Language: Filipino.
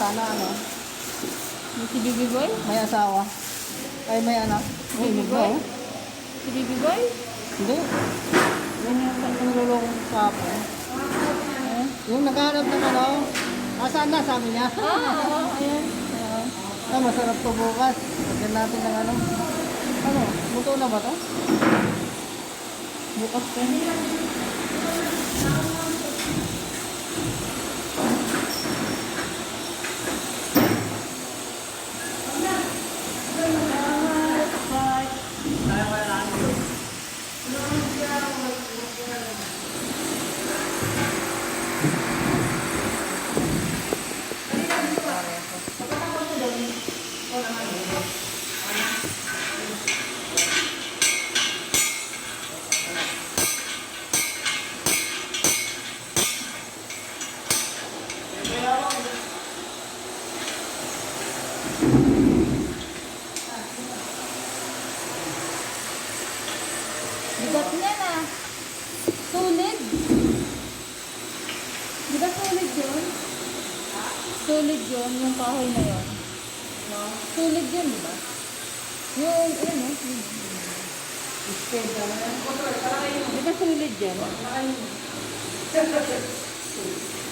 sana ano, Yung si Bibi Boy? may asawa. Ay, may anak. Bibi Hindi Boy? mo. Si Bibi Boy? Hindi. Yung nilulong sa akin. Yung naghanap ng ano, asan na, sabi niya. Oo, ayan. Masarap to bukas. Lagyan natin ng ano. Ano, luto na ba to? Bukas pa yun. Bigat niya na. Solid. Di ba solid yun? Solid yun, yung kahoy na yun. Solid yun, di ba? Yung, ano, di ba solid yan?